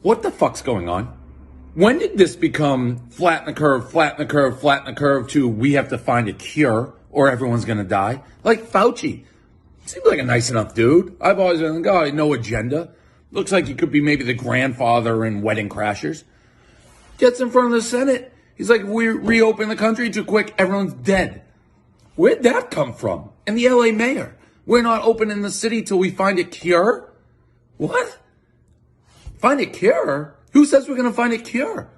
What the fuck's going on? When did this become flatten the curve, flatten the curve, flatten the curve to we have to find a cure or everyone's going to die? Like Fauci. Seems like a nice enough dude. I've always been like, oh, no agenda. Looks like he could be maybe the grandfather in Wedding Crashers. Gets in front of the Senate. He's like, we reopen the country too quick. Everyone's dead. Where'd that come from? And the LA mayor. We're not opening the city till we find a cure? What? Find a cure? Who says we're going to find a cure?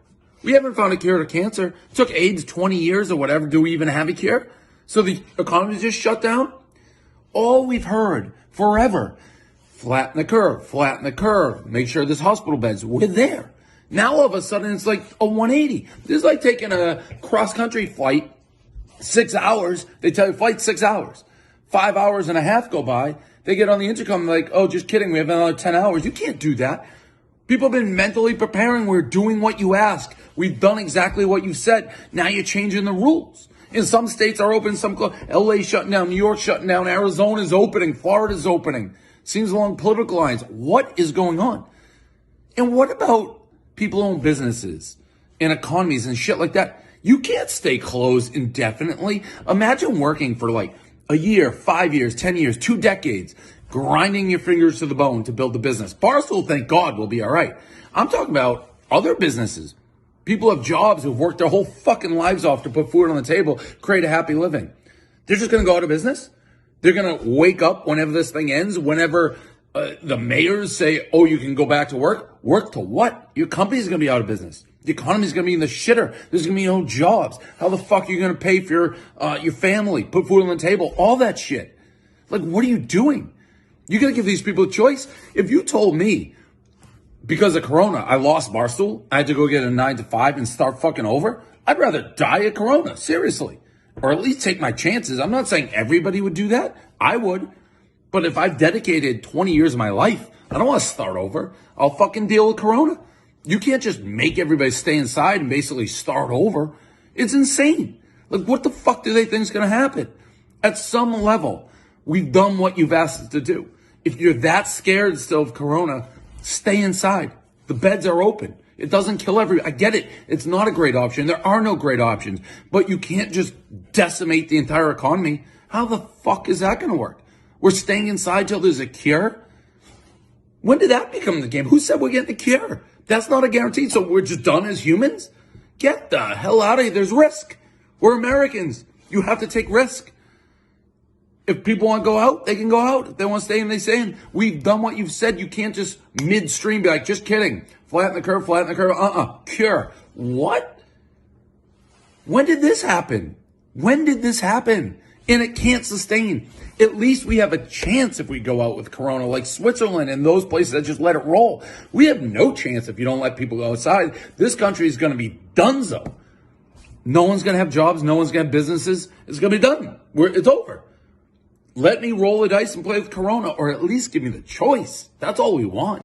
We haven't found a cure to cancer. It took AIDS 20 years or whatever. Do we even have a cure? So the economy just shut down? All we've heard forever, flatten the curve, make sure there's hospital beds. We're there. Now all of a sudden it's like a 180. This is like taking a cross-country flight, 6 hours. They tell you flight 6 hours. 5 hours and a half go by. They get on the intercom like, oh, just kidding. We have another 10 hours. You can't do that. People have been mentally preparing. We're doing what you ask. We've done exactly what you said. Now you're changing the rules. And some states are open, some closed. LA shutting down, New York shutting down, Arizona's opening, Florida's opening. Seems along political lines. What is going on? And what about people who own businesses and economies and shit like that? You can't stay closed indefinitely. Imagine working for like a year, 5 years, 10 years, 2 decades, grinding your fingers to the bone to build the business. Barstool, thank God, will be all right. I'm talking about other businesses. People have jobs who've worked their whole fucking lives off to put food on the table, create a happy living. They're just going to go out of business? They're going to wake up whenever this thing ends, whenever the mayors say, oh, you can go back to work? Work to what? Your company's going to be out of business. The economy's going to be in the shitter. There's going to be no jobs. How the fuck are you going to pay for your family, put food on the table, all that shit? Like, what are you doing? You got to give these people a choice. If you told me, because of Corona, I lost Barstool, I had to go get a 9 to 5 and start fucking over, I'd rather die of Corona, seriously. Or at least take my chances. I'm not saying everybody would do that. I would. But if I've dedicated 20 years of my life, I don't want to start over. I'll fucking deal with Corona. You can't just make everybody stay inside and basically start over. It's insane. Like, what the fuck do they think is going to happen? At some level, we've done what you've asked us to do. If you're that scared still of Corona, stay inside. The beds are open. It doesn't kill everybody. I get it. It's not a great option. There are no great options. But you can't just decimate the entire economy. How the fuck is that going to work? We're staying inside till there's a cure? When did that become the game? Who said we're getting the cure? That's not a guarantee. So we're just done as humans? Get the hell out of here. There's risk. We're Americans. You have to take risk. If people want to go out, they can go out. If they want to stay in, they stay in. We've done what you've said. You can't just midstream be like, just kidding. Flatten the curve, flatten the curve. Cure. What? When did this happen? When did this happen? And it can't sustain. At least we have a chance if we go out with Corona, like Switzerland and those places that just let it roll. We have no chance if you don't let people go outside. This country is going to be donezo. No one's going to have jobs. No one's going to have businesses. It's going to be done. It's over. Let me roll the dice and play with Corona, or at least give me the choice. That's all we want.